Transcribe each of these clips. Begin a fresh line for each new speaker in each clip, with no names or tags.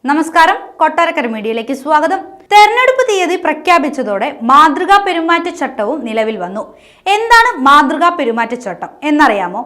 നമസ്കാരം, കൊട്ടാരക്കര മീഡിയയിലേക്ക് സ്വാഗതം. തെരഞ്ഞെടുപ്പ് തീയതി പ്രഖ്യാപിച്ചതോടെ മാതൃകാ പെരുമാറ്റച്ചട്ടവും നിലവിൽ വന്നു. എന്താണ് മാതൃകാ പെരുമാറ്റച്ചട്ടം എന്നറിയാമോ?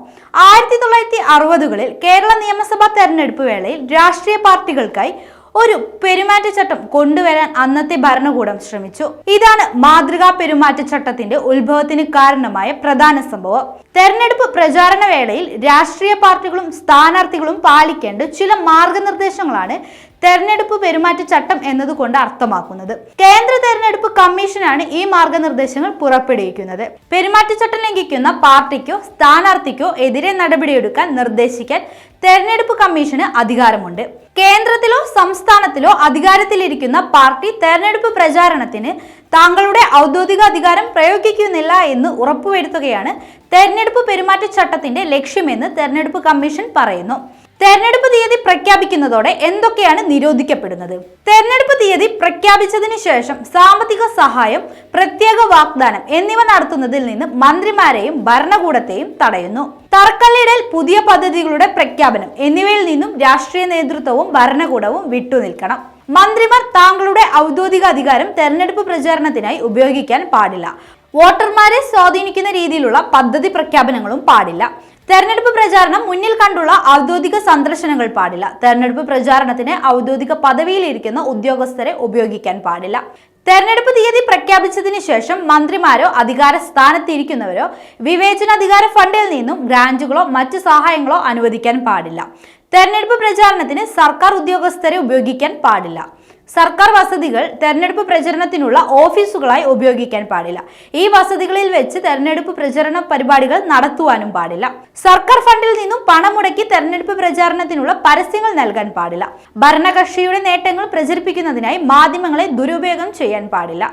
1960കളിൽ കേരള നിയമസഭാ തെരഞ്ഞെടുപ്പ് വേളയിൽ രാഷ്ട്രീയ പാർട്ടികൾക്കായി ഒരു പെരുമാറ്റച്ചട്ടം കൊണ്ടുവരാൻ അന്നത്തെ ഭരണകൂടം ശ്രമിച്ചു. ഇതാണ് മാതൃകാ പെരുമാറ്റച്ചട്ടത്തിന്റെ ഉത്ഭവത്തിന് കാരണമായ പ്രധാന സംഭവം. തെരഞ്ഞെടുപ്പ് പ്രചാരണ വേളയിൽ രാഷ്ട്രീയ പാർട്ടികളും സ്ഥാനാർത്ഥികളും പാലിക്കേണ്ട ചില മാർഗനിർദ്ദേശങ്ങളാണ് തെരഞ്ഞെടുപ്പ് പെരുമാറ്റച്ചട്ടം എന്നതുകൊണ്ട് അർത്ഥമാക്കുന്നത്. കേന്ദ്ര തെരഞ്ഞെടുപ്പ് കമ്മീഷനാണ് ഈ മാർഗനിർദ്ദേശങ്ങൾ പുറപ്പെടുവിക്കുന്നത്. പെരുമാറ്റച്ചട്ടം ലംഘിക്കുന്ന പാർട്ടിക്കോ സ്ഥാനാർത്ഥിക്കോ എതിരെ നടപടിയെടുക്കാൻ നിർദ്ദേശിക്കാൻ തെരഞ്ഞെടുപ്പ് കമ്മീഷന് അധികാരമുണ്ട്. കേന്ദ്രത്തിലോ സംസ്ഥാനത്തിലോ അധികാരത്തിലിരിക്കുന്ന പാർട്ടി തെരഞ്ഞെടുപ്പ് പ്രചാരണത്തിന് താങ്കളുടെ ഔദ്യോഗിക അധികാരം പ്രയോഗിക്കുന്നില്ല എന്ന് ഉറപ്പുവരുത്തുകയാണ് തെരഞ്ഞെടുപ്പ് പെരുമാറ്റച്ചട്ടത്തിന്റെ ലക്ഷ്യമെന്ന് തെരഞ്ഞെടുപ്പ് കമ്മീഷൻ പറയുന്നു. തെരഞ്ഞെടുപ്പ് തീയതി പ്രഖ്യാപിക്കുന്നതോടെ എന്തൊക്കെയാണ് നിരോധിക്കപ്പെടുന്നത്? തെരഞ്ഞെടുപ്പ് തീയതി പ്രഖ്യാപിച്ചതിന് ശേഷം സാമ്പത്തിക സഹായം, പ്രത്യേക വാഗ്ദാനം എന്നിവ നടത്തുന്നതിൽ നിന്ന് മന്ത്രിമാരെയും ഭരണകൂടത്തെയും തടയുന്നു. തറക്കല്ലിടൽ, പുതിയ പദ്ധതികളുടെ പ്രഖ്യാപനം എന്നിവയിൽ നിന്നും രാഷ്ട്രീയ നേതൃത്വവും ഭരണകൂടവും വിട്ടുനിൽക്കണം. മന്ത്രിമാർ താങ്കളുടെ ഔദ്യോഗിക അധികാരം തെരഞ്ഞെടുപ്പ് പ്രചാരണത്തിനായി ഉപയോഗിക്കാൻ പാടില്ല. വോട്ടർമാരെ സ്വാധീനിക്കുന്ന രീതിയിലുള്ള പദ്ധതി പ്രഖ്യാപനങ്ങളും പാടില്ല. തെരഞ്ഞെടുപ്പ് പ്രചാരണം മുന്നിൽ കണ്ടുള്ള ഔദ്യോഗിക സന്ദർശനങ്ങൾ പാടില്ല. തെരഞ്ഞെടുപ്പ് പ്രചാരണത്തിന് ഔദ്യോഗിക പദവിയിലിരിക്കുന്ന ഉദ്യോഗസ്ഥരെ ഉപയോഗിക്കാൻ പാടില്ല. തെരഞ്ഞെടുപ്പ് തീയതി പ്രഖ്യാപിച്ചതിന് ശേഷം മന്ത്രിമാരോ അധികാര സ്ഥാനത്തിരിക്കുന്നവരോ വിവേചനാധികാര ഫണ്ടിൽ നിന്നും ഗ്രാന്റുകളോ മറ്റ് സഹായങ്ങളോ അനുവദിക്കാൻ പാടില്ല. തെരഞ്ഞെടുപ്പ് പ്രചാരണത്തിന് സർക്കാർ ഉദ്യോഗസ്ഥരെ ഉപയോഗിക്കാൻ പാടില്ല. സർക്കാർ വസതികൾ തെരഞ്ഞെടുപ്പ് പ്രചരണത്തിനുള്ള ഓഫീസുകളായി ഉപയോഗിക്കാൻ പാടില്ല. ഈ വസതികളിൽ വെച്ച് തെരഞ്ഞെടുപ്പ് പ്രചരണ പരിപാടികൾ നടത്തുവാനും പാടില്ല. സർക്കാർ ഫണ്ടിൽ നിന്നും പണം മുടക്കി തെരഞ്ഞെടുപ്പ് പ്രചാരണത്തിനുള്ള പരസ്യങ്ങൾ നൽകാൻ പാടില്ല. ഭരണകക്ഷിയുടെ നേട്ടങ്ങൾ പ്രചരിപ്പിക്കുന്നതിനായി മാധ്യമങ്ങളെ ദുരുപയോഗം ചെയ്യാൻ പാടില്ല.